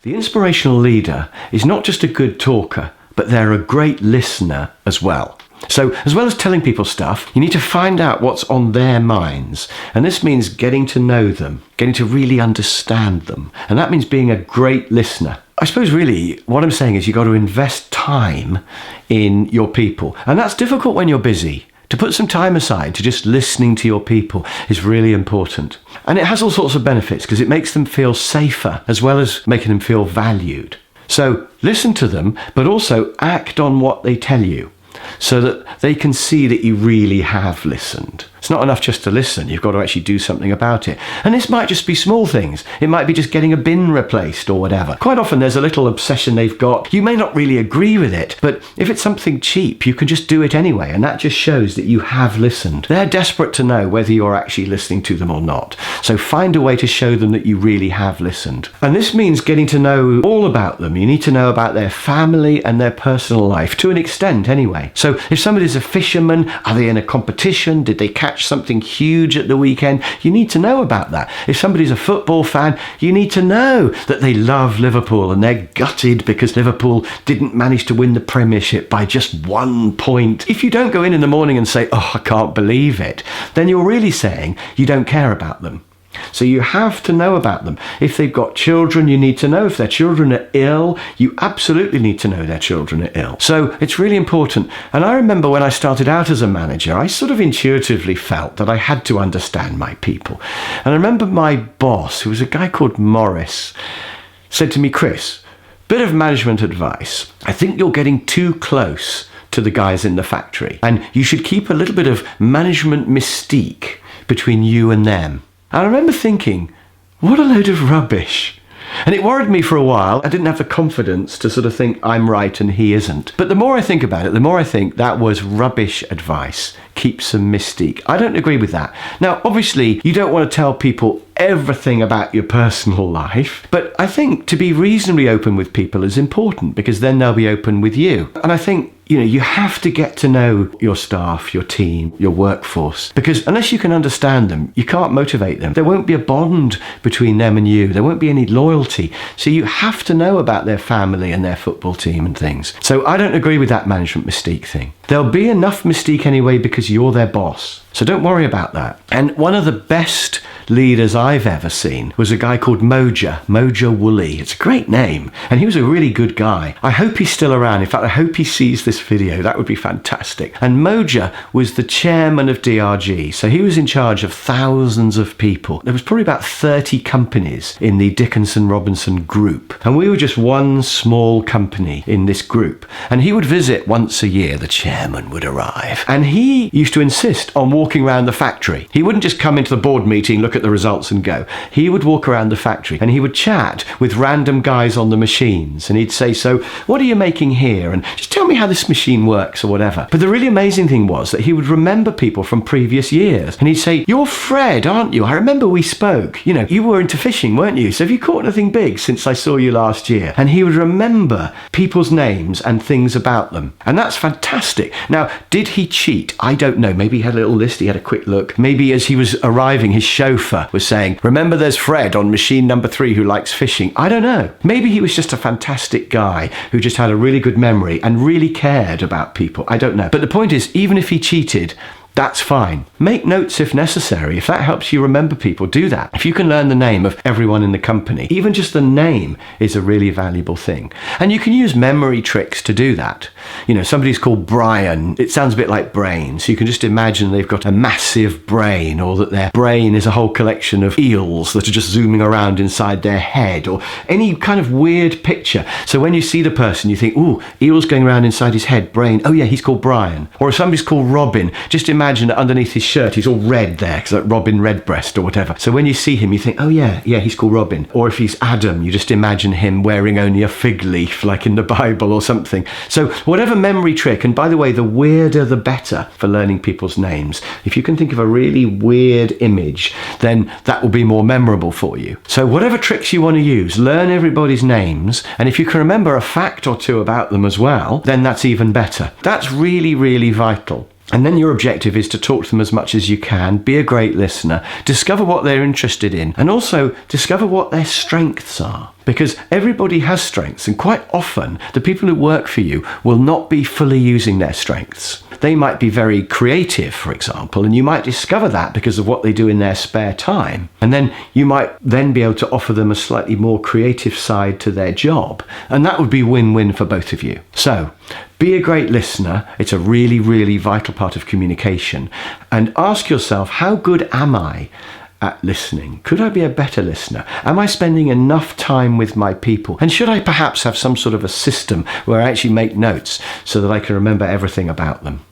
The inspirational leader is not just a good talker, but they're a great listener as well. So as well as telling people stuff, you need to find out what's on their minds. And this means getting to know them, getting to really understand them. And that means being a great listener. I suppose really what I'm saying is you've got to invest time in your people. And that's difficult when you're busy. To put some time aside to just listening to your people is really important. And it has all sorts of benefits because it makes them feel safer as well as making them feel valued. So listen to them, but also act on what they tell you so that they can see that you really have listened. It's not enough just to listen, you've got to actually do something about it. And this might just be small things. It might be just getting a bin replaced or whatever. Quite often there's a little obsession they've got. You may not really agree with it, but if it's something cheap, you can just do it anyway, and that just shows that you have listened. They're desperate to know whether you're actually listening to them or not. So find a way to show them that you really have listened. And this means getting to know all about them. You need to know about their family and their personal life, to an extent anyway. So if somebody's a fisherman, are they in a competition? Did they catch something huge at the weekend? You need to know about that. If somebody's a football fan, you need to know that they love Liverpool and they're gutted because Liverpool didn't manage to win the Premiership by just 1 point. If you don't go in the morning and say, "Oh, I can't believe it," then you're really saying you don't care about them. So you have to know about them. If they've got children, you need to know. If their children are ill, you absolutely need to know their children are ill. So it's really important. And I remember when I started out as a manager, I sort of intuitively felt that I had to understand my people. And I remember my boss, who was a guy called Morris, said to me, "Chris, bit of management advice. I think you're getting too close to the guys in the factory, and you should keep a little bit of management mystique between you and them." And I remember thinking, what a load of rubbish. And it worried me for a while. I didn't have the confidence to sort of think I'm right and he isn't. But the more I think about it, the more I think that was rubbish advice. Keep some mystique. I don't agree with that. Now, obviously, you don't want to tell people everything about your personal life, but I think to be reasonably open with people is important because then they'll be open with you. And I think, you have to get to know your staff, your team, your workforce, because unless you can understand them, you can't motivate them. There won't be a bond between them and you. There won't be any loyalty. So you have to know about their family and their football team and things. So I don't agree with that management mystique thing. There'll be enough mystique anyway because you're their boss. So don't worry about that. And one of the best leaders I've ever seen was a guy called Moja Woolley. It's a great name. And he was a really good guy. I hope he's still around. In fact, I hope he sees this video. That would be fantastic. And Moja was the chairman of DRG. So he was in charge of thousands of people. There was probably about 30 companies in the Dickinson Robinson group. And we were just one small company in this group. And he would visit once a year. The chairman would arrive. And he used to insist on walking around the factory. He wouldn't just come into the board meeting, look at the results and go. He would walk around the factory and he would chat with random guys on the machines. And he'd say, "So what are you making here? And just tell me how this machine works," or whatever. But the really amazing thing was that he would remember people from previous years. And he'd say, "You're Fred, aren't you? I remember we spoke. You were into fishing, weren't you? So have you caught anything big since I saw you last year?" And he would remember people's names and things about them. And that's fantastic. Now, did he cheat? I don't know. Maybe he had a little list. He had a quick look. Maybe as he was arriving, his chauffeur was saying, "Remember there's Fred on machine number 3 who likes fishing." I don't know. Maybe he was just a fantastic guy who just had a really good memory and really cared about people. I don't know. But the point is, even if he cheated, that's fine. Make notes if necessary. If that helps you remember people, do that. If you can learn the name of everyone in the company, even just the name is a really valuable thing. And you can use memory tricks to do that. Somebody's called Brian. It sounds a bit like brain. So you can just imagine they've got a massive brain, or that their brain is a whole collection of eels that are just zooming around inside their head, or any kind of weird picture. So when you see the person, you think, "Ooh, eels going around inside his head, brain. Oh yeah, he's called Brian." Or if somebody's called Robin, just imagine that underneath his shirt he's all red there, because like Robin Redbreast or whatever. So when you see him, you think, "Oh yeah, he's called Robin." Or if he's Adam, you just imagine him wearing only a fig leaf, like in the Bible or something. So whatever memory trick, and by the way, the weirder the better for learning people's names. If you can think of a really weird image, then that will be more memorable for you. So whatever tricks you want to use, learn everybody's names, and if you can remember a fact or two about them as well, then that's even better. That's really, really vital. And then your objective is to talk to them as much as you can, be a great listener, discover what they're interested in, and also discover what their strengths are. Because everybody has strengths, and quite often the people who work for you will not be fully using their strengths. They might be very creative, for example, and you might discover that because of what they do in their spare time. And then you might then be able to offer them a slightly more creative side to their job. And that would be win-win for both of you. So be a great listener. It's a really, really vital part of communication. And ask yourself, how good am I at listening? Could I be a better listener? Am I spending enough time with my people? And should I perhaps have some sort of a system where I actually make notes so that I can remember everything about them?